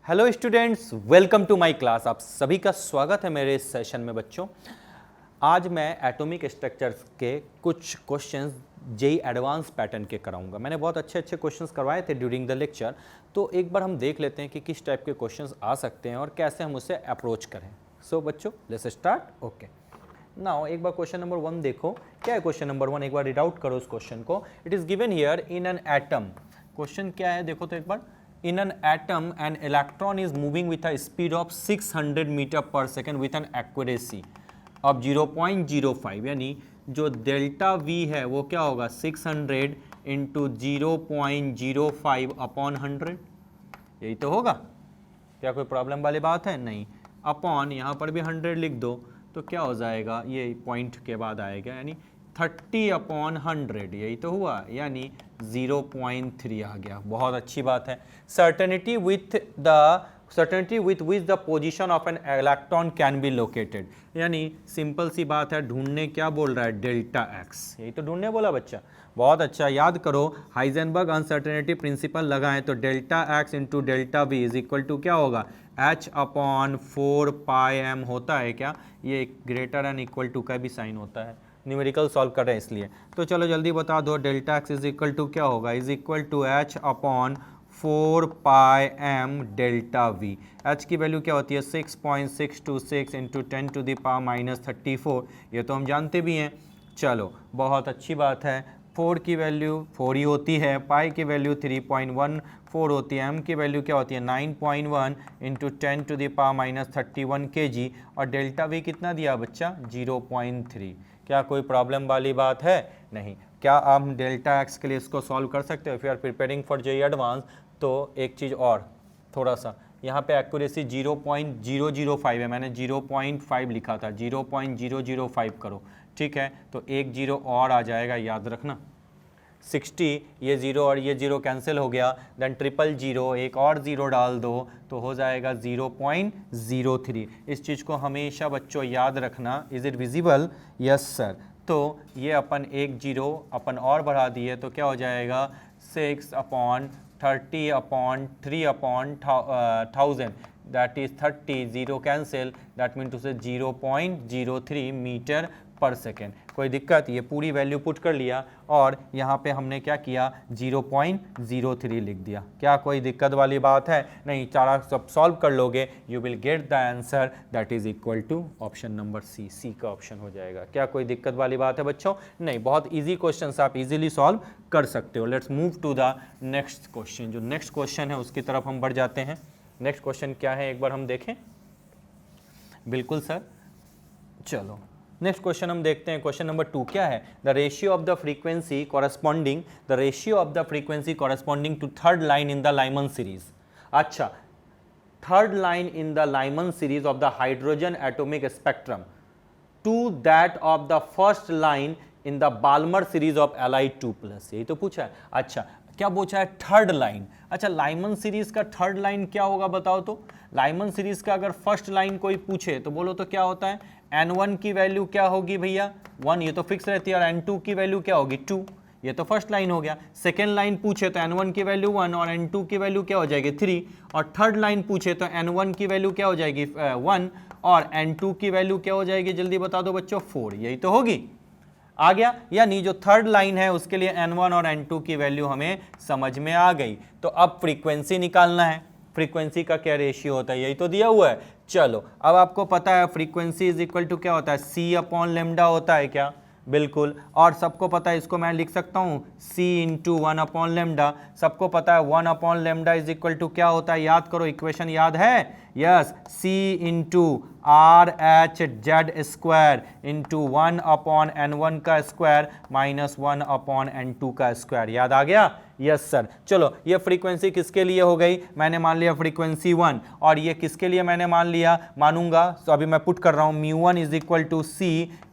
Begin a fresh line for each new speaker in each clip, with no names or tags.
Hello students, welcome to my class. आप सभी का स्वागत है मेरे इस सेशन में। बच्चों, आज मैं एटॉमिक स्ट्रक्चर्स के कुछ क्वेश्चंस जेई एडवांस पैटर्न के कराऊंगा। मैंने बहुत अच्छे क्वेश्चंस करवाए थे ड्यूरिंग द लेक्चर, तो एक बार हम देख लेते हैं कि किस टाइप के क्वेश्चंस आ सकते हैं और कैसे हम उसे अप्रोच करें। सो बच्चों, लेट्स स्टार्ट। ओके, नाउ एक बार क्वेश्चन नंबर 1 देखो। क्या है क्वेश्चन नंबर 1? एक बार रीड आउट करो उस क्वेश्चन को। It is given here in an atom. Question क्या है देखो तो एक बार। In an atom, an electron is moving with a speed of 600 metre पर second with an accuracy of 0.05, यानी जो डेल्टा V है वो क्या होगा 600 इंटू 0.05 अपॉन 100। यही तो होगा। क्या कोई प्रॉब्लम वाली बात है? नहीं। अपॉन यहाँ पर भी 100 लिख दो तो क्या हो जाएगा, ये पॉइंट के बाद आएगा, यानी 30 अपॉन 100। यही तो हुआ, यानी 0.3 आ गया। बहुत अच्छी बात है। Certainty with which the position of an electron can be located, यानी सिंपल सी बात है, ढूंढने क्या बोल रहा है, डेल्टा एक्स। यही तो ढूंढने बोला बच्चा। बहुत अच्छा, याद करो हाइजेनबर्ग अनसर्टेनिटी प्रिंसिपल लगाएं तो delta X into delta V is equal to क्या होगा, h अपॉन 4 पाई एम होता है क्या? ये ग्रेटर एंड इक्वल टू का भी साइन होता है। न्यूमेरिकल सॉल्व कर रहे हैं इसलिए। तो चलो जल्दी बता दो, delta X is equal to क्या होगा, is equal to h upon 4 pi M delta V. h की वैल्यू क्या होती है 6.626 into 10 to the power minus 34। ये तो हम जानते भी हैं। चलो बहुत अच्छी बात है। 4 की वैल्यू 4 ही होती है, पाई की वैल्यू 3.14 होती है, m की वैल्यू क्या होती है 9.1 into 10 to the power minus 31 kg, और डेल्टा वी कितना दिया बच्चा 0.3। क्या कोई प्रॉब्लम वाली बात है? नहीं। क्या आप डेल्टा एक्स के लिए इसको सॉल्व कर सकते हो? If you are preparing for JEE advance तो एक चीज़ और, थोड़ा सा यहाँ पे एक्यूरेसी 0.005 है, मैंने 0.5 लिखा था, 0.005 करो, ठीक है? तो एक जीरो और आ जाएगा, याद रखना। 60, ये जीरो और ये जीरो कैंसिल हो गया, देन 000, एक और ज़ीरो डाल दो तो हो जाएगा 0.03। इस चीज़ को हमेशा बच्चों याद रखना। Is it visible? Yes sir. तो ये अपन एक जीरो अपन और बढ़ा दिए तो क्या हो जाएगा 6 upon 30 upon 3 upon 1000, that is 30, zero cancel, that mean to say 0.03 metre पर सेकेंड। कोई दिक्कत? ये पूरी वैल्यू पुट कर लिया और यहाँ पे हमने क्या किया 0.03 लिख दिया। क्या कोई दिक्कत वाली बात है? नहीं। चारा सब सॉल्व कर लोगे, you will get the answer that is equal to option number C. C का ऑप्शन हो जाएगा। क्या कोई दिक्कत वाली बात है बच्चों? नहीं। बहुत ईजी क्वेश्चन आप इजीली सॉल्व कर सकते हो। Let's move to the next question. जो नेक्स्ट क्वेश्चन है उसकी तरफ हम बढ़ जाते हैं। नेक्स्ट क्वेश्चन क्या है एक बार हम देखें। बिल्कुल सर, चलो नेक्स्ट क्वेश्चन हम देखते हैं। क्वेश्चन नंबर 2 क्या है, the ratio of the frequency corresponding to third line in the Lyman series. अच्छा, third line in the Lyman series of the hydrogen atomic spectrum to that of the first line in the Balmer series of Li2+। यही तो पूछा है। अच्छा, क्या पूछा है? Third line. अच्छा, लाइमन सीरीज का थर्ड लाइन क्या होगा बताओ तो। लाइमन सीरीज का अगर फर्स्ट लाइन कोई पूछे तो बोलो तो क्या होता है, n1 की वैल्यू क्या होगी भैया 1, ये तो फिक्स रहती है, और n2 की वैल्यू क्या होगी 2। ये तो फर्स्ट लाइन हो गया। सेकेंड लाइन पूछे तो n1 की वैल्यू 1 और n2 की वैल्यू क्या हो जाएगी 3, और थर्ड लाइन पूछे तो n1 की वैल्यू क्या हो जाएगी 1 और n2 की वैल्यू क्या हो जाएगी, जल्दी बता दो बच्चों 4। यही तो होगी। आ गया? यानी जो थर्ड लाइन है उसके लिए n1 और n2 की वैल्यू हमें समझ में आ गई। तो अब फ्रीक्वेंसी निकालना है। फ्रीक्वेंसी का क्या रेशियो होता है, यही तो दिया हुआ है। चलो, अब आपको पता है फ्रीक्वेंसी इज इक्वल टू क्या होता है, c अपॉन लेमडा होता है क्या? बिल्कुल। और सबको पता है, इसको मैं लिख सकता हूँ c इंटू 1 अपॉन लेमडा। सबको पता है 1 upon lambda is equal to क्या होता है, याद करो, इक्वेशन याद है? Yes, c into RH square into 1 upon n1 का स्क्वायर माइनस 1 अपॉन n2 का स्क्वायर। याद आ गया? Yes sir. चलो, ये फ्रीक्वेंसी किसके लिए हो गई, मैंने मान लिया फ्रीक्वेंसी 1, और ये किसके लिए मैंने मानूंगा, तो अभी मैं पुट कर रहा हूँ μ1 is equal to c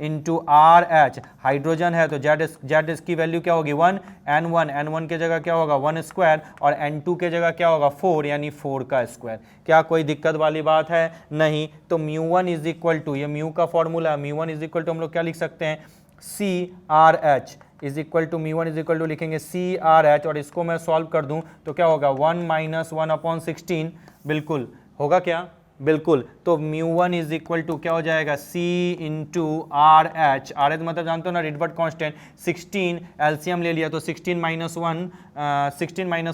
into RH। Hydrogen है तो जेड इसकी वैल्यू क्या होगी 1, n1 के जगह क्या होगा 1 स्क्वायर, और n2 के जगह क्या होगा 4, यानी 4 का स्क्वायर। क्या कोई दिक्कत वाली बात है? नहीं। तो μ1 इज इक्वल टू, ये म्यू का फॉर्मूला है, μ1 इज इक्वल टू हम लोग क्या लिख सकते हैं CRH is equal to μ1 is equal to लिखेंगे CRH, और इसको मैं सॉल्व कर दूं तो क्या होगा 1 माइनस 1 अपॉन 16 बिल्कुल होगा क्या, बिल्कुल। तो μ1 इज इक्वल टू क्या हो जाएगा, C into R H, R H मतलब जानते हो ना रिडबर्ट कांस्टेंट, 16 एलसीएम ले लिया तो 16 माइनस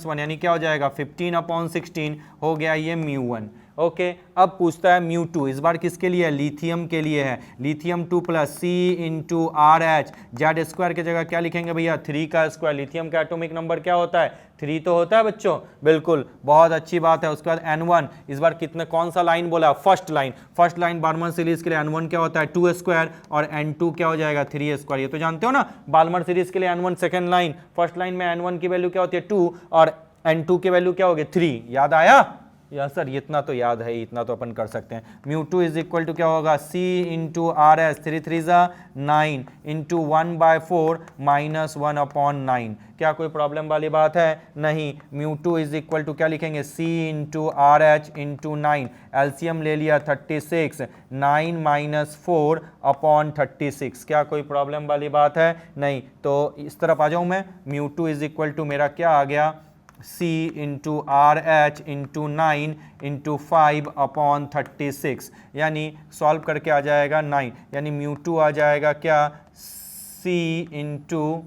वन यानी क्या हो जाएगा 15/16 हो गया ये μ1। ओके अब पूछता है μ2, इस बार किसके लिए है, लिथियम के लिए है, lithium 2 plus C into R H, Z square की जगह क्या लिखेंगे भैया 3 का स्क्वायर, लिथियम का एटॉमिक नंबर क्या होता है 3 तो होता है बच्चों, बिल्कुल बहुत अच्छी बात है। उसके बाद N1 इस बार कितने कौन सा लाइन बोला, फर्स्ट लाइन बाल्मर सीरीज के लिए N1 क्या होता है 2 स्क्वायर और N2 क्या हो जाएगा 3 स्क्वायर, ये तो जानते हो ना। बाल्मर सीरीज के लिए N1 second line, first line में N1 की वैल्यू क्या होती है 2 और N2 की वैल्यू क्या होगी 3, याद आया या सर, इतना तो याद है, इतना तो अपन कर सकते हैं। μ2 इज इक्वल टू क्या होगा C into R H, 3 3 9 into 1/4 minus 1/9, क्या कोई प्रॉब्लम वाली बात है, नहीं। μ2 इज इक्वल टू क्या लिखेंगे C into R H into 9, LCM ले लिया 36, 9 माइनस 4/36, क्या कोई प्रॉब्लम वाली बात है, नहीं। तो इस तरफ आ जाऊँ मैं, μ2 इज इक्वल टू मेरा क्या आ गया C into R H into 9 into 5/36, यानी सॉल्व करके आ जाएगा 9, यानी μ2 आ जाएगा क्या C into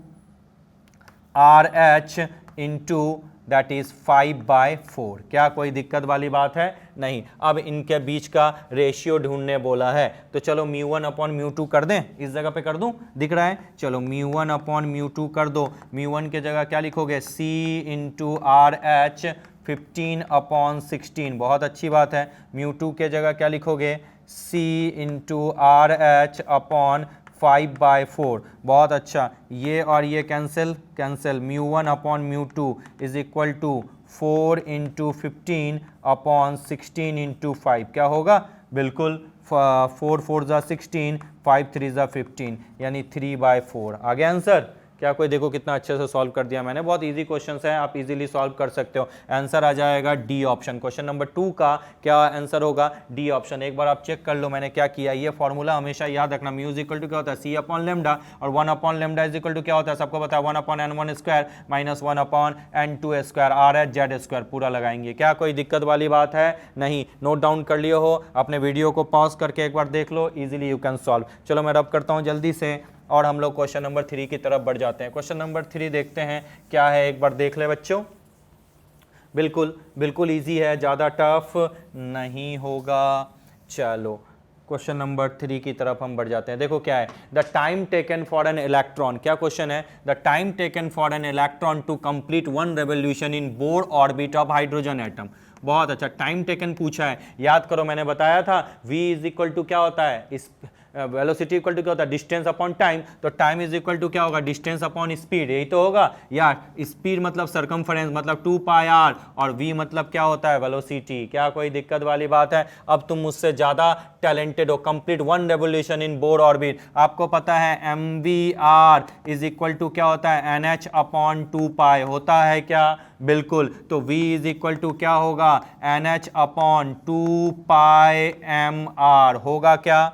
R H into that is 5/4, क्या कोई दिक्कत वाली बात है, नहीं। अब इनके बीच का रेशियो ढूंढने बोला है, तो चलो μ1/μ2 कर दें, इस जगह पे कर दूं, दिख रहा है, चलो μ1/μ2 कर दो, μ1 के जगह क्या लिखोगे C इंटू आर एच 15/16, बहुत अच्छी बात है। μ2 के जगह क्या लिखोगे C into R H upon 5/4, बहुत अच्छा, ये और ये cancel, μ1/μ2 is equal to 4 into 15/16 into 5, क्या होगा, बिल्कुल 4 4 ज़ा 16, 5 3 ज़ा 15, यानी 3/4 आ गया आंसर। क्या कोई देखो कितना अच्छे से सॉल्व कर दिया मैंने, बहुत इजी क्वेश्चंस हैं, आप इजीली सॉल्व कर सकते हो। आंसर आ जाएगा डी ऑप्शन, क्वेश्चन नंबर 2 का क्या आंसर होगा, डी ऑप्शन। एक बार आप चेक कर लो मैंने क्या किया, ये फॉर्मूला हमेशा याद रखना, म्यू इज इक्वल टू क्या होता है C अपॉन लेमडा, और 1/लेमडा इज इक्वल टू क्या होता है, सबको पता है 1/N1 square minus 1/N2 square, are H Z square पूरा लगाएंगे, क्या कोई दिक्कत वाली बात है, नहीं। नोट डाउन कर लिए हो, अपने वीडियो को पॉज करके एक बार देख लो, इजीली यू कैन सॉल्व। चलो मैं रब करता हूँ जल्दी से और हम लोग क्वेश्चन नंबर 3 की तरफ बढ़ जाते हैं। क्वेश्चन नंबर 3 देखते हैं क्या है, एक बार देख ले बच्चों, बिल्कुल इजी है, ज़्यादा टफ नहीं होगा। चलो क्वेश्चन नंबर 3 की तरफ हम बढ़ जाते हैं। देखो क्या है, the time taken for an electron, क्या क्वेश्चन है, the time taken for an electron to complete 1 revolution in Bohr orbit of hydrogen atom, बहुत अच्छा, टाइम टेकन पूछा है, याद करो मैंने बताया था v इज इक्वल टू क्या होता है, इस वेलोसिटी इक्वल टू क्या होता है डिस्टेंस अपॉन टाइम, तो टाइम इज इक्वल टू क्या होगा डिस्टेंस अपॉन स्पीड, यही तो होगा यार, स्पीड मतलब सरकमफरेंस मतलब 2πr और v मतलब क्या होता है वेलोसिटी, क्या कोई दिक्कत वाली बात है। अब तुम मुझसे ज़्यादा टैलेंटेड हो, complete 1 revolution in Bohr orbit, आपको पता है mvr इज इक्वल टू क्या होता है nh अपॉन 2π होता है क्या, बिल्कुल, तो v इज इक्वल टू क्या होगा nh अपॉन 2πmr होगा क्या,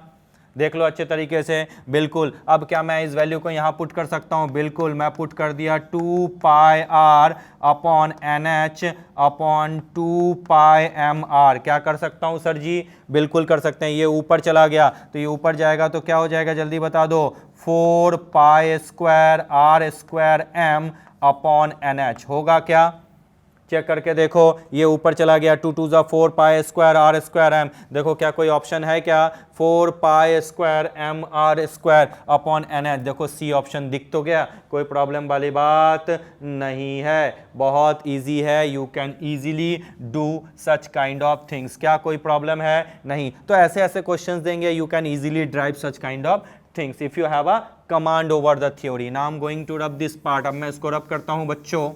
देख लो अच्छे तरीके से, बिल्कुल। अब क्या मैं इस वैल्यू को यहाँ पुट कर सकता हूँ, बिल्कुल मैं पुट कर दिया 2πr upon NH upon 2πmr, क्या कर सकता हूँ सर जी, बिल्कुल कर सकते हैं, ये ऊपर चला गया तो ये ऊपर जाएगा तो क्या हो जाएगा जल्दी बता दो, 4π² r² m अपॉन NH होगा क्या, चेक करके देखो, ये ऊपर चला गया 2 2 ज़ा 4π² r² m, देखो क्या कोई ऑप्शन है क्या, 4π² m r² अपॉन NH, देखो सी ऑप्शन दिख तो गया, कोई प्रॉब्लम वाली बात नहीं है, बहुत इजी है, you can easily do such kind of things, क्या कोई प्रॉब्लम है, नहीं। तो ऐसे ऐसे क्वेश्चंस देंगे, you can easily derive such kind of things if you have a command over the theory. Now I am going to rub this part, अब मैं इसको रब करता हूं बच्चों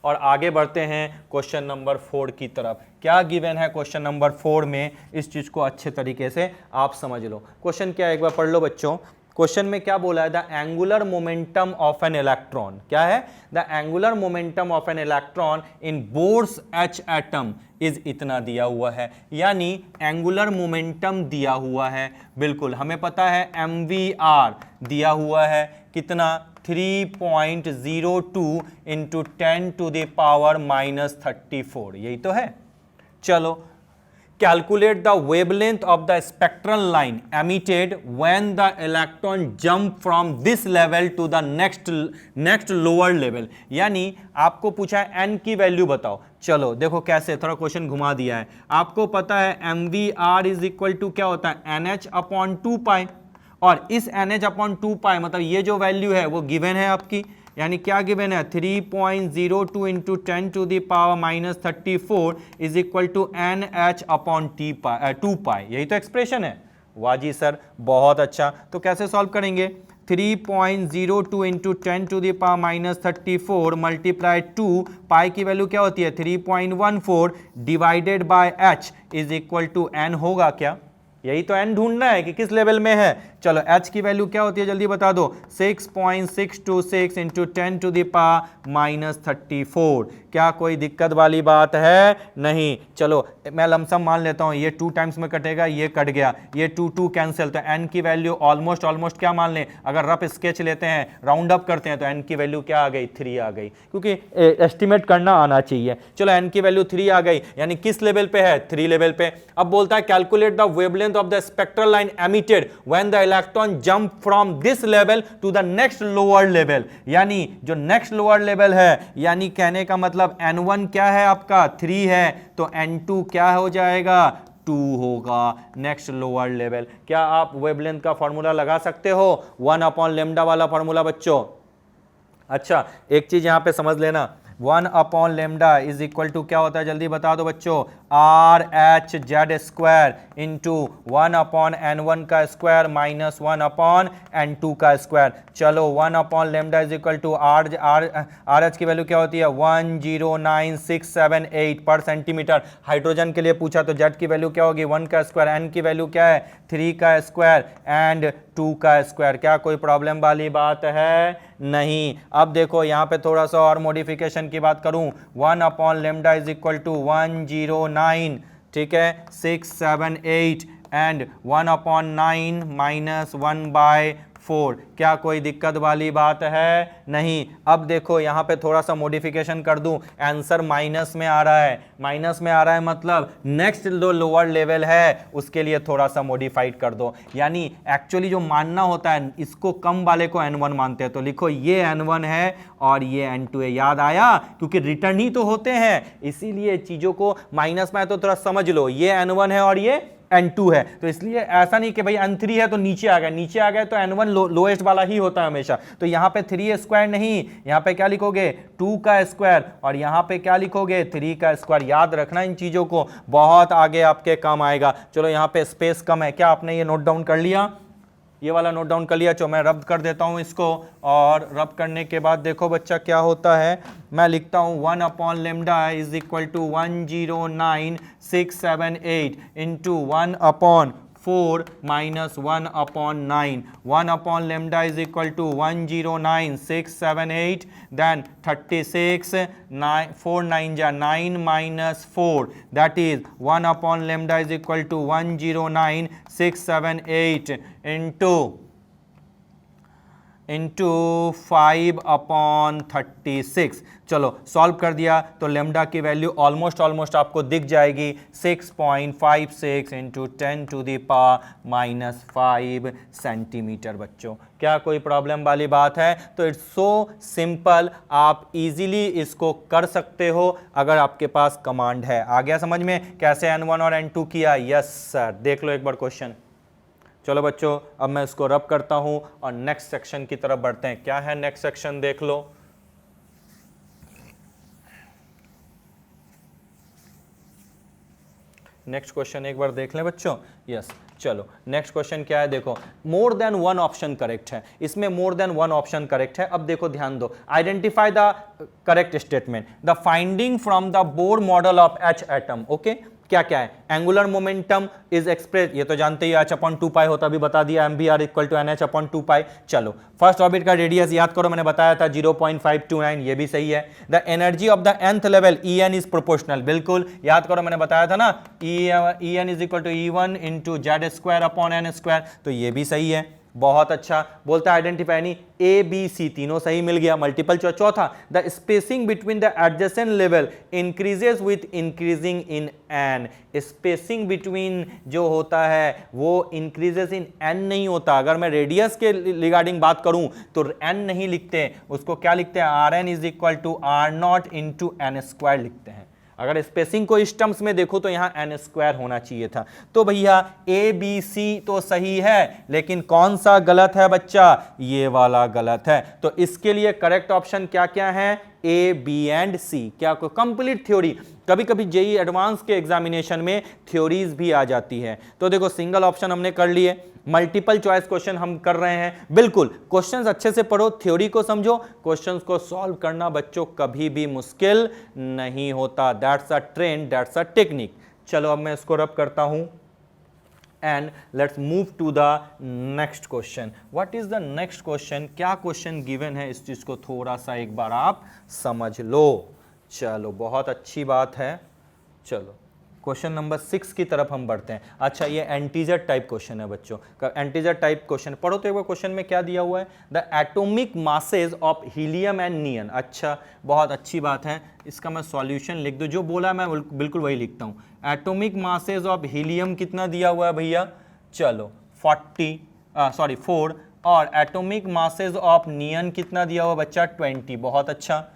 और आगे बढ़ते हैं क्वेश्चन नंबर 4 की तरफ। क्या गिवन है क्वेश्चन नंबर 4 में, इस चीज को अच्छे तरीके से आप समझ लो। क्वेश्चन क्या है एक बार पढ़ लो बच्चों, क्वेश्चन में क्या बोला है, the angular momentum of an electron, क्या है, the angular momentum of an electron in Bohr's H atom is इतना दिया हुआ है, यानी एंगुलर मोमेंटम दिया हुआ है, बिल्कुल हमें पता है mvr दिया हुआ है कितना 3.02 इंटू 10⁻⁻34, यही तो है चलो, calculate the wavelength of the spectral line emitted when the electron jump from this level to the next lower level। यानी आपको पूछा है n की वैल्यू बताओ। चलो देखो कैसे, थोड़ा क्वेश्चन घुमा दिया है। आपको पता है mvr इज इक्वल टू क्या होता है, nh अपॉन 2 पाई, और इस nh अपॉन 2 पाई मतलब ये जो वैल्यू है वो गिवन है आपकी, यानी क्या गिवन है, 3.02 into 10 to the power minus 34 is equal to N H upon 2 pi. यही तो एक्सप्रेशन है। वाह जी सर, बहुत अच्छा। तो कैसे सॉल्व करेंगे, 3.02 into 10 to the power minus 34 मल्टीप्लाई 2, पाई की वैल्यू क्या होती है 3.14 divided by H is equal to N होगा क्या, यही तो n ढूंढना है कि किस लेवल में है। चलो h की वैल्यू क्या होती है जल्दी बता दो, 6.626 into 10 to the power minus 34। क्या कोई दिक्कत वाली बात है, नहीं। चलो मैं लमसम मान लेता हूं, ये 2 टाइम्स में कटेगा, ये कट गया, ये 2 कैंसिल, तो n की वैल्यू ऑलमोस्ट क्या मान लें, अगर रफ स्केच लेते हैं, राउंड अप करते हैं, तो n की वैल्यू क्या आ गई, 3 आ गई, क्योंकि एस्टिमेट करना आना चाहिए। चलो n की वैल्यू 3 आ गई, यानी किस लेवल पे है, 3 लेवल पे। अब बोलता है calculate the wavelength of the spectral line emitted when the electron jump from this level to the next lower level. यानी जो नेक्स्ट लोअर लेवल है, यानी कहने का मतलब n1 क्या है आपका 3 है, तो n2 क्या हो जाएगा 2 होगा, नेक्स्ट लोअर लेवल। क्या आप वेवलेंथ का फॉर्मूला लगा सकते हो, 1 अपॉन लेमडा वाला फॉर्मूला बच्चों। अच्छा एक चीज यहां पे समझ लेना, 1 upon lambda is equal to क्या होता है जल्दी बता दो बच्चों, R H Z square into 1 upon n1 का स्क्वायर माइनस 1 अपॉन n2 का स्क्वायर। चलो 1 upon lambda is equal to R H की वैल्यू क्या होती है 109678 पर सेंटीमीटर। हाइड्रोजन के लिए पूछा तो जेड की वैल्यू क्या होगी 1 का स्क्वायर, एन की वैल्यू क्या है 3 का स्क्वायर एंड 2 का स्क्वायर। क्या कोई प्रॉब्लम वाली बात है, नहीं। अब देखो यहाँ पे थोड़ा सा और मॉडिफिकेशन की बात करूं, 1 upon lambda is equal to 109, ठीक है 678 एंड 1 अपॉन 9 माइनस 1/4। क्या कोई दिक्कत वाली बात है, नहीं। अब देखो यहाँ पे थोड़ा सा मॉडिफिकेशन कर दूं, आंसर माइनस में आ रहा है, माइनस में आ रहा है मतलब नेक्स्ट जो लोअर लेवल है उसके लिए थोड़ा सा मॉडिफाइड कर दो। यानी एक्चुअली जो मानना होता है इसको कम वाले को n1 मानते हैं, तो लिखो ये n1 है और ये n2 है। याद आया, क्योंकि रिटर्न ही तो होते हैं, इसीलिए चीजों को माइनस में है तो थोड़ा समझ लो, ये n1 है और ये n2 है। तो इसलिए ऐसा नहीं कि भाई n3 है तो नीचे आ गया, नीचे आ गया तो n1 लोएस्ट वाला ही होता है हमेशा। तो यहाँ पे 3 स्क्वायर नहीं, यहाँ पे क्या लिखोगे 2 का स्क्वायर, और यहाँ पे क्या लिखोगे 3 का स्क्वायर। याद रखना इन चीजों को, बहुत आगे आपके काम आएगा। चलो यहाँ पे स्पेस कम है, क्या आपने ये नोट डाउन कर लिया, ये वाला नोट डाउन कर लिया। चलो मैं रब कर देता हूँ इसको, और रब करने के बाद देखो बच्चा क्या होता है, मैं लिखता हूँ 1 upon lambda is equal to 109678 into 1 upon 4 minus 1 upon 9। 1 upon lambda is equal to 109678 then 36 4 9 जा 9 minus 4 that is 1 upon lambda is equal to 109678 into 5 upon 36। चलो सॉल्व कर दिया तो लेमडा की वैल्यू ऑलमोस्ट आपको दिख जाएगी 6.56 into 10 to the power minus 5 centimetre. बच्चों क्या कोई प्रॉब्लम वाली बात है, तो इट्स सो सिंपल, आप इजीली इसको कर सकते हो अगर आपके पास कमांड है। आ गया समझ में कैसे n1 और n2 किया? यस सर, देख लो एक बार क्वेश्चन। चलो बच्चों अब मैं इसको रब करता हूं और नेक्स्ट सेक्शन की तरफ बढ़ते हैं। क्या है नेक्स्ट सेक्शन, देख लो। नेक्स्ट क्वेश्चन एक बार देख लें बच्चों। यस चलो नेक्स्ट क्वेश्चन क्या है, देखो more than one option correct है, इसमें more than one option correct है। अब देखो ध्यान दो, identify the correct statement, the finding from the Bohr model of H atom. Okay क्या क्या है, एंगुलर मोमेंटम इज एक्सप्रेस, ये तो जानते ही h अपॉन 2 पाई होता, भी बता दिया mvr equal to nh upon 2 pi. चलो फर्स्ट ऑर्बिट का रेडियस याद करो, मैंने बताया था 0.529, ये भी सही है। The energy of the nth level En is proportional, बिल्कुल याद करो मैंने बताया था ना, En is equal to E1 into Z square upon n square, तो ये भी सही है। बहुत अच्छा। बोलता है आइडेंटिफाई, यानी ए बी सी तीनों सही मिल गया, मल्टीपल चॉइस। चौथा, the spacing between the adjacent level increases with increasing in an. Spacing between जो होता है वो इंक्रीजेस इन एन नहीं होता। अगर मैं रेडियस के रिगार्डिंग बात करूं तो एन नहीं लिखते, उसको क्या लिखते हैं, R N is equal to R not into N square लिखते हैं। अगर स्पेसिंग को इस टर्म्स में देखो तो यहां एन स्क्वायर होना चाहिए था। तो भैया ए बी सी तो सही है, लेकिन कौन सा गलत है बच्चा, ये वाला गलत है। तो इसके लिए करेक्ट ऑप्शन क्या क्या है, ए बी एंड सी। क्या कोई कंप्लीट थ्योरी, कभी कभी जेई एडवांस के एग्जामिनेशन में थ्योरीज भी आ जाती है। तो देखो सिंगल ऑप्शन हमने कर लिए, मल्टीपल चॉइस क्वेश्चन हम कर रहे हैं। बिल्कुल क्वेश्चंस अच्छे से पढ़ो, थ्योरी को समझो, क्वेश्चंस को सॉल्व करना बच्चों कभी भी मुश्किल नहीं होता। That's a trend, that's a technique. चलो अब मैं इसको रब करता हूं and let's move to the next question. What is the next question, क्या क्वेश्चन गिवन है, इस चीज को थोड़ा सा एक बार आप समझ लो। चलो बहुत अच्छी बात है। चलो क्वेश्चन नंबर 6 की तरफ हम बढ़ते हैं। अच्छा ये एंटीजर टाइप क्वेश्चन है बच्चों, एंटीजर टाइप क्वेश्चन पढ़ो तो एक बार क्वेश्चन में क्या दिया हुआ है, the atomic masses of helium and neon. अच्छा बहुत अच्छी बात है, इसका मैं सॉल्यूशन लिख दूं, जो बोला मैं बिल्कुल वही लिखता हूं। एटॉमिक मासेज ऑफ हीलियम कितना दिया हुआ है भैया, चलो 4, और एटॉमिक मासेज ऑफ नियन कितना दिया हुआ बच्चा, 20। बहुत अच्छा।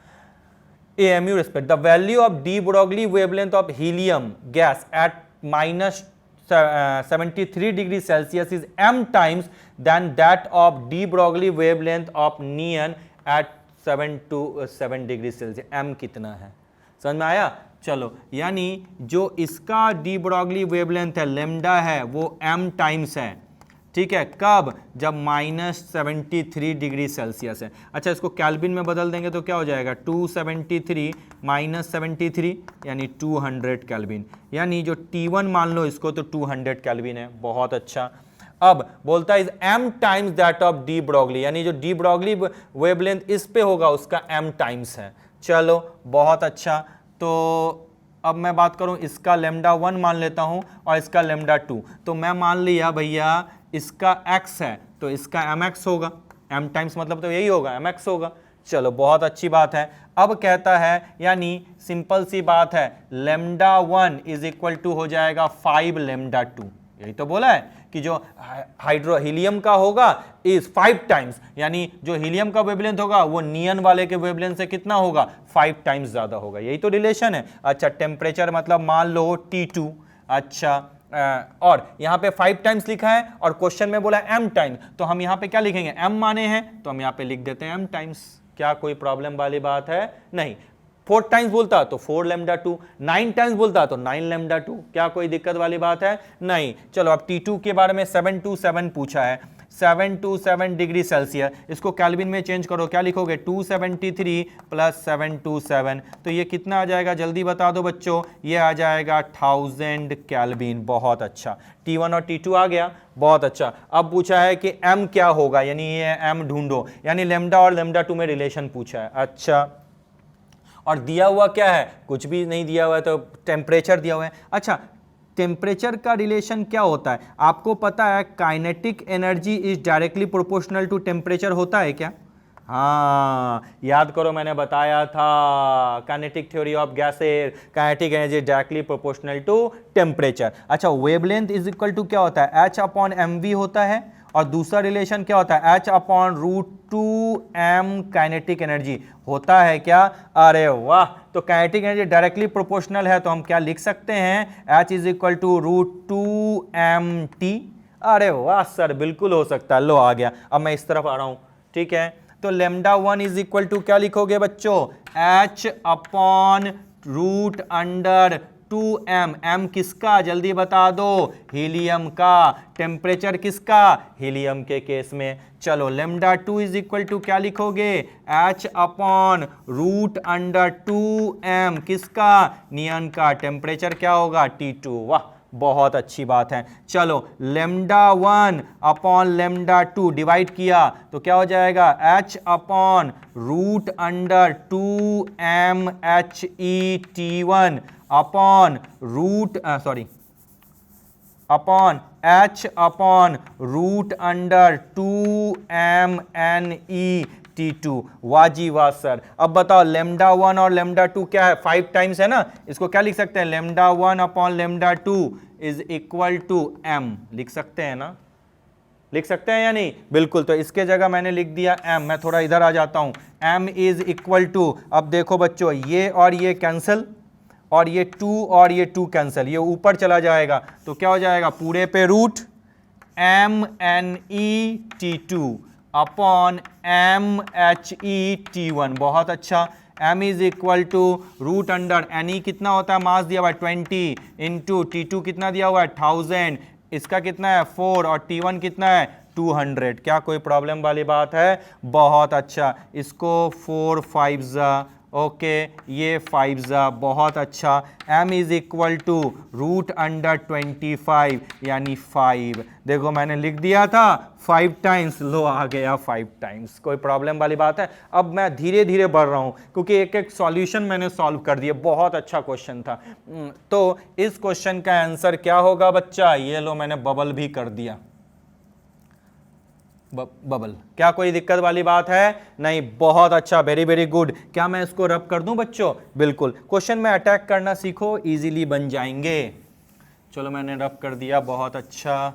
AMU respect, the value of de Broglie wavelength of helium gas at minus 73 degrees Celsius is m times than that of de Broglie wavelength of neon at 7 to 7 degrees Celsius। m कितना है, समझ में आया। चलो यानी जो इसका de Broglie wavelength है, लेमडा है, वो m टाइम्स है, ठीक है। कब, जब -73 डिग्री सेल्सियस है। अच्छा इसको कैल्विन में बदल देंगे तो क्या हो जाएगा, 273 - 73 यानी 200 कैल्विन, यानी जो T1 मान लो इसको तो 200 कैल्विन है। बहुत अच्छा। अब बोलता है m times that of de Broglie, यानी जो डी ब्रॉगली वेवलेंथ इस पे होगा उसका m टाइम्स है। चलो बहुत अच्छा। तो अब मैं बात करूं, इसका लेमडा 1 मान लेता हूं और इसका लेमडा 2, तो मैं मान लिया भैया इसका x है तो इसका mx होगा, m टाइम्स मतलब तो यही होगा, mx होगा। चलो बहुत अच्छी बात है। अब कहता है, यानी सिंपल सी बात है, लेमडा 1 इज इक्वल टू हो जाएगा 5 लेमडा 2। यही तो बोला है कि जो हीलियम का होगा इज 5 टाइम्स, यानी जो हीलियम का वेवलेंथ होगा वो नियन वाले के वेवलेंथ से कितना होगा, 5 टाइम्स ज्यादा होगा। यही तो रिलेशन है। अच्छा टेम्परेचर मतलब मान लो T2। अच्छा और यहाँ पे 5 टाइम्स लिखा है और क्वेश्चन में बोला m टाइम्स, तो हम यहाँ पे क्या लिखेंगे, m माने हैं तो हम यहाँ पे लिख देते हैं m टाइम्स। क्या कोई प्रॉब्लम वाली बात है, नहीं। 4 टाइम्स बोलता तो 4 लेमडा 2, 9 टाइम्स बोलता तो 9 लेमडा 2। क्या कोई दिक्कत वाली बात है, नहीं। चलो अब T2 के बारे में 727 पूछा है, 727 डिग्री सेल्सियस, इसको कैल्विन में चेंज करो, क्या लिखोगे, 273 + 727, तो ये कितना आ जाएगा, जल्दी बता दो बच्चों, ये आ जाएगा 1000 कैल्विन। बहुत अच्छा, T1 और T2 आ गया, बहुत अच्छा। अब पूछा है कि m क्या होगा, यानी ये m ढूंढो, यानी लेमडा और लेमडा 2 में रिलेशन पूछा है। अच्छा और दिया हुआ क्या है, कुछ भी नहीं दिया हुआ है, तो टेम्परेचर दिया हुआ है। अच्छा टेम्परेचर का रिलेशन क्या होता है, आपको पता है, kinetic energy is directly proportional to temperature होता है क्या, हाँ याद करो मैंने बताया था, kinetic theory of gases, kinetic energy directly proportional to temperature. अच्छा वेवलेंथ इज इक्वल टू क्या होता है, H/mv होता है, और दूसरा रिलेशन क्या होता है, H/√2m काइनेटिक एनर्जी होता है क्या, अरे वाह। तो काइनेटिक एनर्जी डायरेक्टली प्रोपोर्शनल है, तो हम क्या लिख सकते हैं, H = √2mt। अरे वाह सर, बिल्कुल हो सकता है, लो आ गया। अब मैं इस तरफ आ रहा हूं, ठीक है। तो लेमडा 1 इज इक्वल टू क्या लिखोगे बच्चों, H/√2m। m किसका, जल्दी बता दो, हीलियम का। टेम्परेचर किसका, हीलियम के केस में। चलो लेमडा 2 इज इक्वल टू क्या लिखोगे, H/√2m किसका, नियन का। टेम्परेचर क्या होगा, T2। वाह बहुत अच्छी बात है। चलो लेमडा 1 अपॉन लेमडा 2 डिवाइड किया तो क्या हो जाएगा, H/√2mHET1 upon upon h upon root under 2mne/t2। वाह जी वाह सर। अब बताओ लेमडा 1 और लेमडा 2 क्या है, 5 टाइम्स है ना, इसको क्या लिख सकते हैं, lambda 1 upon lambda 2 is equal to m, लिख सकते हैं ना, लिख सकते हैं या नहीं, बिल्कुल। तो इसके जगह मैंने लिख दिया m, मैं थोड़ा इधर आ जाता हूं, m इज इक्वल टू, अब देखो बच्चों ये और ये कैंसिल, और ये 2 और ये 2 कैंसिल, ये ऊपर चला जाएगा, तो क्या हो जाएगा पूरे पे रूट mne/t2 अपॉन mhe/t1। बहुत अच्छा, m is equal to root under ne कितना होता है, मास दिया हुआ है 20 इंटू T2 कितना दिया हुआ है 1000, इसका कितना है 4 और T1 कितना है 200। क्या कोई प्रॉब्लम वाली बात है, बहुत अच्छा। इसको 4 5 ओके, ये 5 बहुत अच्छा। m is equal to root under 25 यानी 5, देखो मैंने लिख दिया था 5 टाइम्स, लो आ गया 5 टाइम्स। कोई प्रॉब्लम वाली बात है। अब मैं धीरे धीरे बढ़ रहा हूं क्योंकि एक एक सॉल्यूशन मैंने सॉल्व कर दिया, बहुत अच्छा क्वेश्चन था। तो इस क्वेश्चन का आंसर क्या होगा बच्चा, ये लो मैंने बबल भी कर दिया, बबल। क्या कोई दिक्कत वाली बात है, नहीं, बहुत अच्छा, वेरी वेरी गुड। क्या मैं इसको रब कर दूं बच्चों, बिल्कुल। क्वेश्चन में अटैक करना सीखो, इजीली बन जाएंगे। चलो मैंने रब कर दिया, बहुत अच्छा।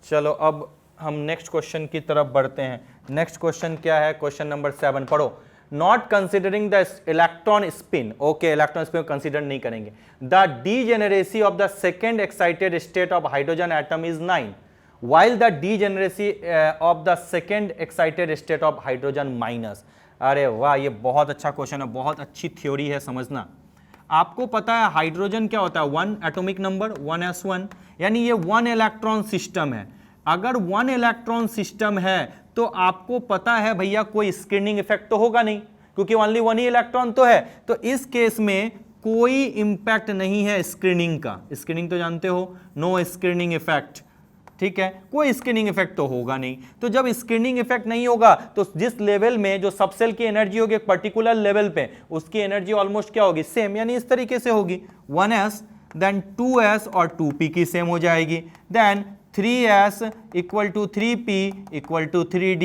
चलो अब हम नेक्स्ट क्वेश्चन की तरफ बढ़ते हैं। नेक्स्ट क्वेश्चन क्या है, क्वेश्चन नंबर 7 पढ़ो। Not considering the electron spin, okay, electron spin consider नहीं करेंगे। The degeneracy of the second excited state of hydrogen atom is 9 while the degeneracy of the second excited state of hydrogen minus। अरे वाह, ये बहुत अच्छा question है, बहुत अच्छी थ्योरी है, समझना। आपको पता है हाइड्रोजन क्या होता है, 1 एटॉमिक नंबर 1s1, यानी ये 1 इलेक्ट्रॉन सिस्टम है। अगर 1 इलेक्ट्रॉन सिस्टम है तो आपको पता है भैया कोई स्क्रीनिंग इफेक्ट तो होगा नहीं, क्योंकि ओनली 1 ही इलेक्ट्रॉन तो है। तो इस केस में कोई इंपैक्ट नहीं है स्क्रीनिंग का। स्क्रीनिंग तो जानते हो, नो स्क्रीनिंग इफेक्ट, ठीक है, कोई स्क्रीनिंग इफेक्ट तो होगा नहीं। तो जब स्क्रीनिंग इफेक्ट नहीं होगा तो जिस लेवल में जो सबसेल की एनर्जी होगी एक पर्टिकुलर लेवल पे, उसकी एनर्जी ऑलमोस्ट क्या होगी, सेम, यानी इस तरीके से होगी, 1s देन 2s और 2p की सेम हो जाएगी, then 3s equal to 3p equal to 3d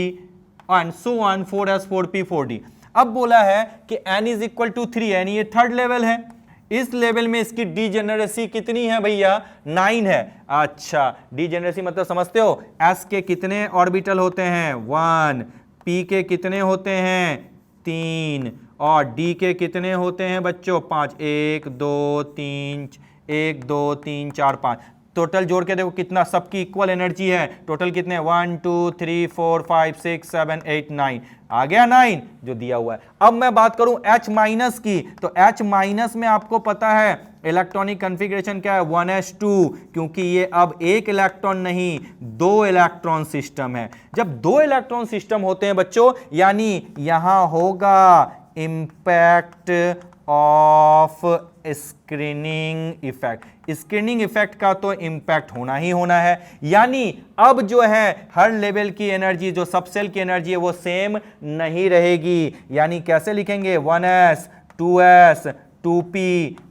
and so on 4s 4p 4d। अब बोला है कि n इज इक्वल टू 3, यानी ये थर्ड लेवल है। इस लेवल में इसकी डीजेनरेसी कितनी है भैया, 9 है। अच्छा, डीजेनरेसी मतलब समझते हो, s के कितने ऑर्बिटल होते हैं 1, p के कितने होते हैं 3 और d के कितने होते हैं बच्चों 5, 1 2 3 1 2 3 4 5। टोटल जोड़ के देखो कितना, सबकी इक्वल एनर्जी है। टोटल कितने 1 2 3 4 5 6 7 8 9, आ गया 9 जो दिया हुआ है। अब मैं बात करूं H माइनस की, तो H माइनस में आपको पता है इलेक्ट्रॉनिक कॉन्फ़िगरेशन क्या है 1s2, क्योंकि ये अब एक इलेक्ट्रॉन नहीं 2 इलेक्ट्रॉन सिस्टम है। जब 2 इलेक्ट्रॉन सिस्टम होते हैं बच्चों, यानी यहां होगा impact of screening effect. Screening effect का तो इंपैक्ट होना ही होना है, यानी अब जो है हर लेवल की एनर्जी, जो सबसेल की एनर्जी है वो सेम नहीं रहेगी। यानी कैसे लिखेंगे 1s 2s 2p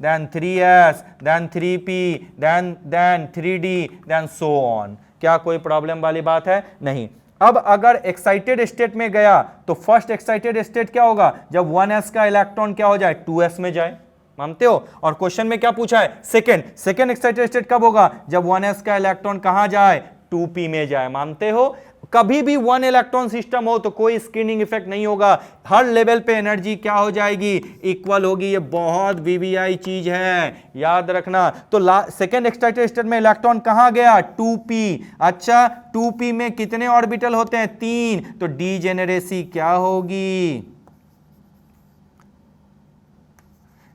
then 3s then 3p then 3d then so on. क्या कोई प्रॉब्लम वाली बात है, नहीं। अब अगर एक्साइटेड स्टेट में गया तो फर्स्ट एक्साइटेड स्टेट क्या होगा, जब 1s का इलेक्ट्रॉन क्या हो जाए 2s में जाए, मानते हो। और क्वेश्चन में क्या पूछा है, सेकेंड एक्साइटेड स्टेट कब होगा, जब 1s का इलेक्ट्रॉन कहां जाए 2p में जाए, मानते हो। कभी भी 1 इलेक्ट्रॉन सिस्टम हो तो कोई स्क्रीनिंग इफेक्ट नहीं होगा, हर लेवल पे एनर्जी क्या हो जाएगी, इक्वल होगी। ये बहुत वीवीआई चीज है, याद रखना। तो सेकेंड एक्साइटेड स्टेट में इलेक्ट्रॉन कहां गया 2p। अच्छा, 2p में कितने ऑर्बिटल होते हैं 3, तो डीजेनरेसी क्या होगी,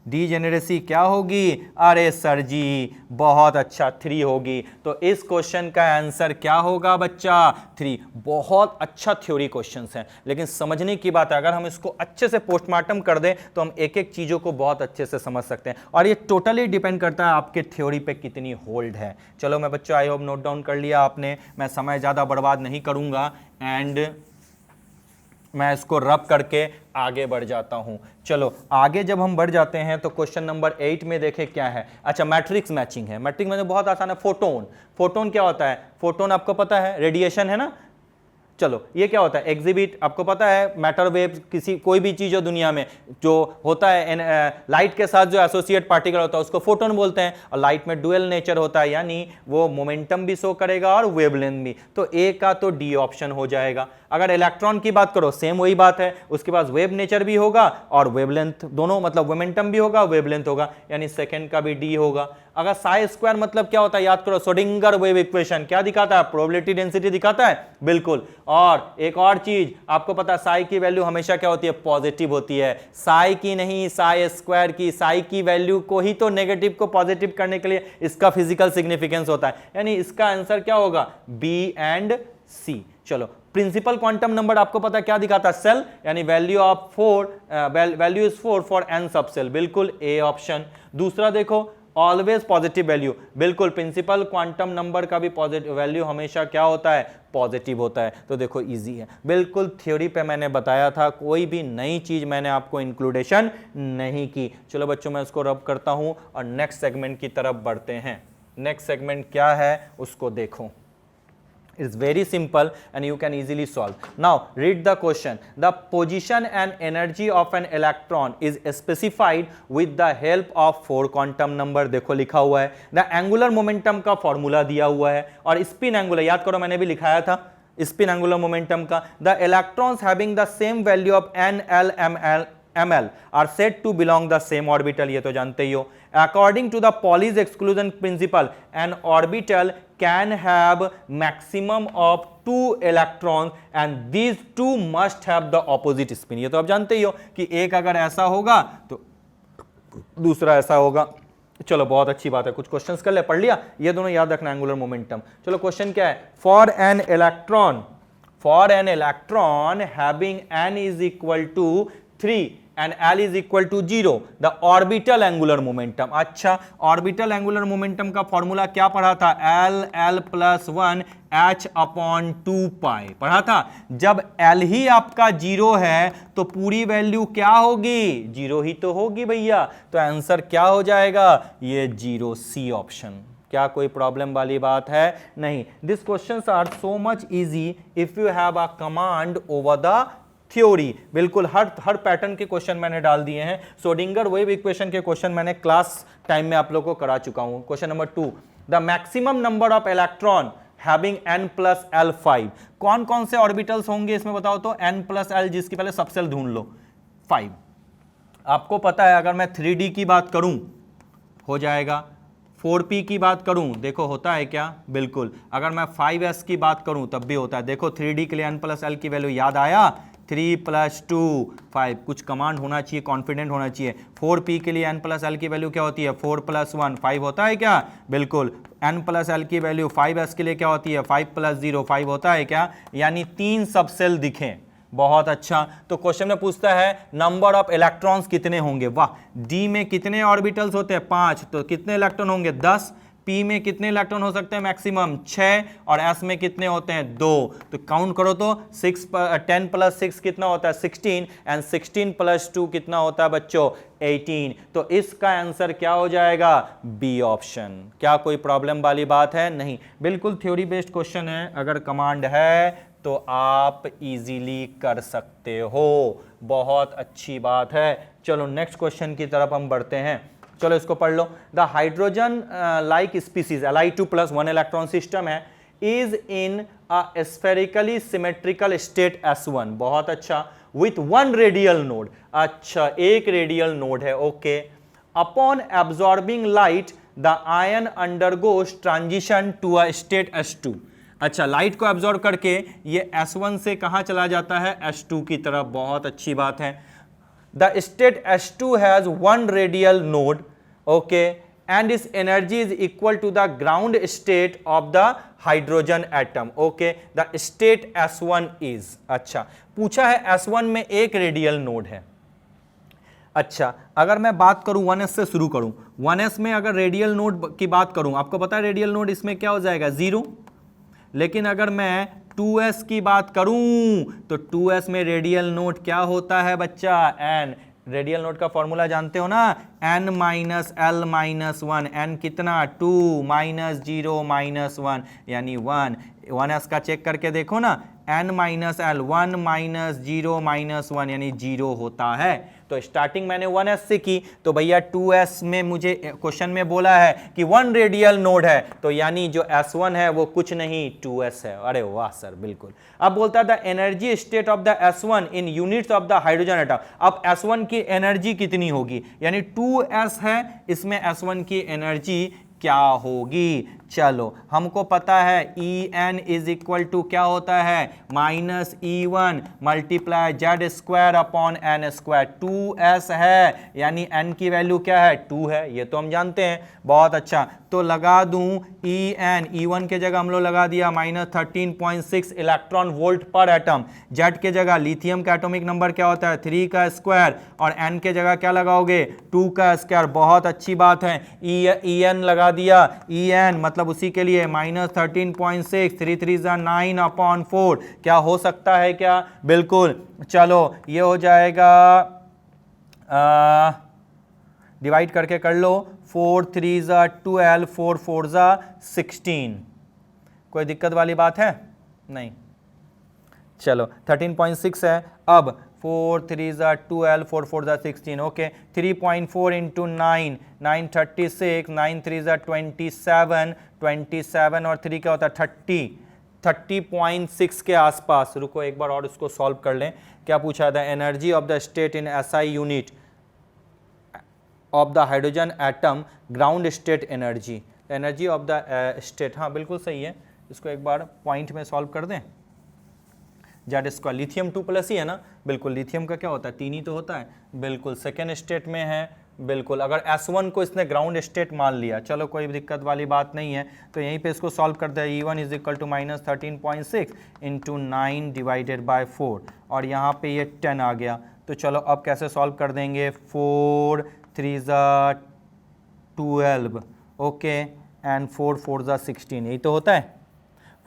डीजेनरेसी क्या होगी, अरे सर जी बहुत अच्छा 3 होगी। तो इस क्वेश्चन का आंसर क्या होगा बच्चा 3। बहुत अच्छा थ्योरी क्वेश्चंस है, लेकिन समझने की बात है, अगर हम इसको अच्छे से पोस्टमार्टम कर दें तो हम एक एक चीजों को बहुत अच्छे से समझ सकते हैं। और ये टोटली डिपेंड करता है आपके थ्योरी पे कितनी होल्ड है। चलो मैं बच्चों आई होप नोट डाउन कर लिया आपने, मैं समय ज्यादा बर्बाद नहीं करूंगा। एंड मैं इसको रब करके आगे बढ़ जाता हूं। चलो आगे जब हम बढ़ जाते हैं तो क्वेश्चन नंबर 8 में देखें क्या है। अच्छा, मैट्रिक्स मैचिंग है। मैट्रिक्स मैचिंग बहुत आसान है। फोटोन, फोटोन क्या होता है? फोटोन आपको पता है रेडिएशन है ना। चलो ये क्या होता है? एग्जिबिट, आपको पता है मैटर वेव, किसी कोई भी चीज हो दुनिया में जो होता है लाइट के साथ जो एसोसिएट पार्टिकल होता है उसको फोटोन बोलते हैं। और लाइट में डुअल नेचर होता है, यानी वो मोमेंटम भी शो करेगा और वेवलेंथ भी। तो ए का तो डी ऑप्शन हो जाएगा। अगर इलेक्ट्रॉन की बात करो सेम वही बात है, उसके पास वेव नेचर भी होगा और वेवलेंथ दोनों, मतलब मोमेंटम भी होगा वेवलेंथ होगा, यानी सेकंड का भी डी होगा। अगर साई स्क्वायर मतलब क्या होता है याद करो, श्रोडिंगर वेव इक्वेशन क्या दिखाता है? प्रोबेबिलिटी डेंसिटी दिखाता है, बिल्कुल। और एक और चीज आपको पता है, साई की वैल्यू हमेशा क्या होती है? पॉजिटिव होती है। साई की नहीं, साई स्क्वायर की। साई की वैल्यू को ही तो नेगेटिव को पॉजिटिव करने के लिए इसका फिजिकल सिग्निफिकेंस होता है, यानी इसका आंसर क्या होगा? बी एंड सी। चलो, प्रिंसिपल क्वांटम नंबर आपको पता क्या दिखाता है? सेल, यानी value of 4, value is 4 for N subshell, बिल्कुल ए ऑप्शन। दूसरा देखो, ऑलवेज पॉजिटिव वैल्यू, बिल्कुल प्रिंसिपल क्वांटम नंबर का भी पॉजिटिव वैल्यू हमेशा क्या होता है? पॉजिटिव होता है। तो देखो इजी है, बिल्कुल थ्योरी पे मैंने बताया था, कोई भी नई चीज मैंने आपको इंक्लूडेशन नहीं की। चलो बच्चों, मैं इसको रब करता हूं और नेक्स्ट सेगमेंट की तरफ बढ़ते हैं। नेक्स्ट सेगमेंट क्या है उसको देखो। It's very simple and you can easily solve. Now read the question. The position and energy of an electron is specified with the help of 4 quantum number. देखो लिखा हुआ है, the angular momentum का formula दिया हुआ है, और spin angular याद करो मैंने भी लिखाया था स्पिन एंगुलर मोमेंटम का। The electrons having the same value of n, l, ml are said to belong the same orbital, ये तो जानते ही हो। According to the Pauli's exclusion principle, an orbital can have maximum of 2 electrons and these two must have the opposite spin, ये तो आप जानते ही हो कि एक अगर ऐसा होगा तो दूसरा ऐसा होगा। चलो बहुत अच्छी बात है, कुछ क्वेश्चंस कर ले, पढ़ लिया, ये दोनों याद रखना, एंगुलर मोमेंटम। चलो क्वेश्चन क्या है? For an electron having n is equal to 3 and L is equal to 0, the orbital angular momentum। अच्छा, orbital angular momentum का फॉर्मूला क्या पढ़ा था? L plus 1 h upon 2 pi पढ़ा था। जब L ही आपका 0 है तो पूरी वैल्यू क्या होगी? 0 ही तो होगी भैया। तो आंसर क्या हो जाएगा? ये 0, सी ऑप्शन। क्या कोई प्रॉब्लम वाली बात है? नहीं। This questions are so much easy if you have a command over the theory. बिल्कुल हर पैटर्न के क्वेश्चन मैंने डाल दिए हैं। श्रोडिंगर वेव इक्वेशन के क्वेश्चन मैंने क्लास टाइम में आप लोगों को करा चुका हूं। Question number 2, the maximum number of electron having n plus l 5। कौन कौन से ऑर्बिटल्स होंगे इसमें बताओ तो? n plus l, जिसकी पहले सबसेल ढूंढ लो, 5। आपको पता है अगर मैं 3D की बात करूं हो जाएगा, 4p की बात करूं देखो होता है क्या? बिल्कुल। अगर मैं 5s की बात करूं तब भी होता है। देखो 3D के लिए n plus l की वैल्यू याद आया? 3 + 2 5। कुछ कमांड होना चाहिए, कॉन्फिडेंट होना चाहिए। 4p के लिए n plus l की वैल्यू क्या होती है? 4 + 1 5 होता है क्या? बिल्कुल। n plus l की वैल्यू 5s के लिए क्या होती है? 5 + 0 5 होता है क्या? यानी 3 सबसेल दिखे। बहुत अच्छा। तो क्वेश्चन में पूछता है नंबर ऑफ इलेक्ट्रॉन्स कितने होंगे? वाह, डी में कितने ऑर्बिटल्स होते हैं? 5, तो कितने इलेक्ट्रॉन होंगे? 10। पी में कितने इलेक्ट्रॉन हो सकते हैं? मैक्सिमम 6। और एस में कितने होते हैं? 2। तो काउंट करो तो 10 + 6 कितना होता है? 16। एंड 16 + 2 कितना होता है बच्चों? 18। तो इसका आंसर क्या हो जाएगा? B option. क्या कोई प्रॉब्लम वाली बात है? नहीं, बिल्कुल थ्योरी बेस्ड क्वेश्चन है। अगर कमांड है तो आप इजीली कर सकते हो। बहुत अच्छी बात है। चलो नेक्स्ट क्वेश्चन की तरफ हम बढ़ते हैं। चलो इसको पढ़ लो। The hydrogen like species Li2 + 1 electron system है, is in a spherically symmetrical state S1। बहुत अच्छा। With 1 radial node. अच्छा, एक रेडियल नोड है, okay. Upon absorbing light the ion undergoes transition to a state S2। अच्छा, light को absorb करके ये S1 से कहां चला जाता है? S2 की तरफ। बहुत अच्छी बात है। The state S2 has 1 radial node, okay, and its energy is equal to the ground state of the hydrogen atom, okay. The state S1 is, अच्छा पूछा है S1 में एक रेडियल नोड है। अच्छा, अगर मैं बात करूं 1s से शुरू करूं, 1s में अगर रेडियल नोड की बात करूं, आपको पता है रेडियल नोड इसमें क्या हो जाएगा? 0। लेकिन अगर मैं 2s की बात करूं तो 2s में रेडियल नोट क्या होता है बच्चा, n। रेडियल नोट का फॉर्मूला जानते हो ना, n minus L minus 1। n कितना, 2 माइनस 0 माइनस 1 यानी 1। 1s का चेक करके देखो ना, n minus L 1 minus 0 minus 1 यानी 0 होता है। तो स्टार्टिंग मैंने 1s से की, तो भैया 2s में मुझे क्वेश्चन में बोला है कि 1 रेडियल नोड है, तो यानी जो s1 है वो कुछ नहीं 2s है। अरे वाह सर, बिल्कुल। अब बोलता था energy state of the s1 in units of the hydrogen atom. अब s1 की एनर्जी कितनी होगी, यानी 2s है, इसमें s1 की एनर्जी क्या होगी। चलो हमको पता है En इज इक्वल टू क्या होता है, minus E1 multiply Z square upon N square. 2s है यानी n की वैल्यू क्या है, 2 है, ये तो हम जानते हैं। बहुत अच्छा, तो लगा दूं En, E1 के जगह हम लोग लगा दिया माइनस 13.6 इलेक्ट्रॉन वोल्ट पर एटम। जेड के जगह लिथियम का एटॉमिक नंबर क्या होता है, 3 का स्क्वायर, और n के जगह क्या लगाओगे, 2 का स्क्वायर। बहुत अच्छी बात है, En लगा दिया, En मतलब उसी के लिए माइनस 13.6, 3 3 9 अपॉन 4। क्या हो सकता है क्या, बिल्कुल। चलो ये हो जाएगा, डिवाइड करके कर लो, 4 3 12, 4 4 16। कोई दिक्कत वाली बात है नहीं। चलो 13.6 है, अब 4 3 12, 4 4 16, ओके। 3.4 इंटू 9, 9 36, 9 3 27, 27 और 3 क्या होता है 30, 30.6 के आसपास। रुको एक बार और इसको सॉल्व कर लें। क्या पूछा था, energy of the state in SI unit of the hydrogen atom, ground state energy, energy of the state. हाँ बिल्कुल सही है, इसको एक बार पॉइंट में सॉल्व कर दें। जेड स्क्वायर, लिथियम 2+ ही है ना, बिल्कुल। लिथियम का क्या होता है, 3 ही तो होता है, बिल्कुल। सेकेंड स्टेट में है, बिल्कुल। अगर S1 को इसने ग्राउंड स्टेट मान लिया, चलो कोई दिक्कत वाली बात नहीं है, तो यहीं पे इसको सॉल्व कर दे। E1 is equal to minus 13.6 into 9 divided by 4, और यहाँ पे ये 10 आ गया। तो चलो अब कैसे सॉल्व कर देंगे, 4 3 12, ओके, एंड 4 4 16, यही तो होता है,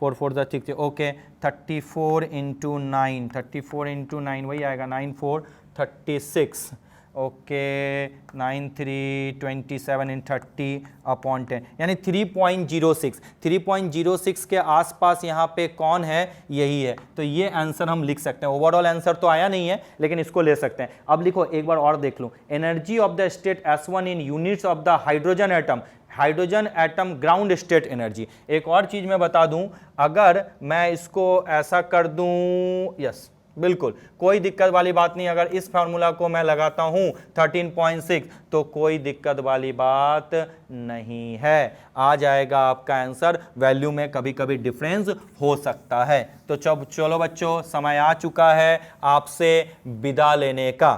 4 4 6, ओके। 34 इंटू 9, 34 इंटू 9 वही आएगा, 9 4 36, ओके। 9 3 27 इन 30 अपॉन 10 यानी 3.06, 3.06 के आसपास यहाँ पे कौन है, यही है। तो ये आंसर हम लिख सकते हैं। ओवरऑल आंसर तो आया नहीं है, लेकिन इसको ले सकते हैं। अब लिखो एक बार और देख लो, energy of the state S1 in units of the hydrogen atom, hydrogen atom ground state energy. एक और चीज मैं बता दूं, अगर मैं इसको ऐसा कर दूं, यस बिल्कुल कोई दिक्कत वाली बात नहीं। अगर इस फार्मूला को मैं लगाता हूं 13.6 तो कोई दिक्कत वाली बात नहीं है, आ जाएगा आपका आंसर। वैल्यू में कभी कभी डिफरेंस हो सकता है। तो चलो बच्चों, समय आ चुका है आपसे विदा लेने का।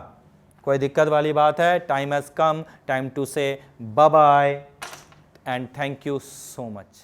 कोई दिक्कत वाली बात है, time has come, time to say bye bye and thank you so much.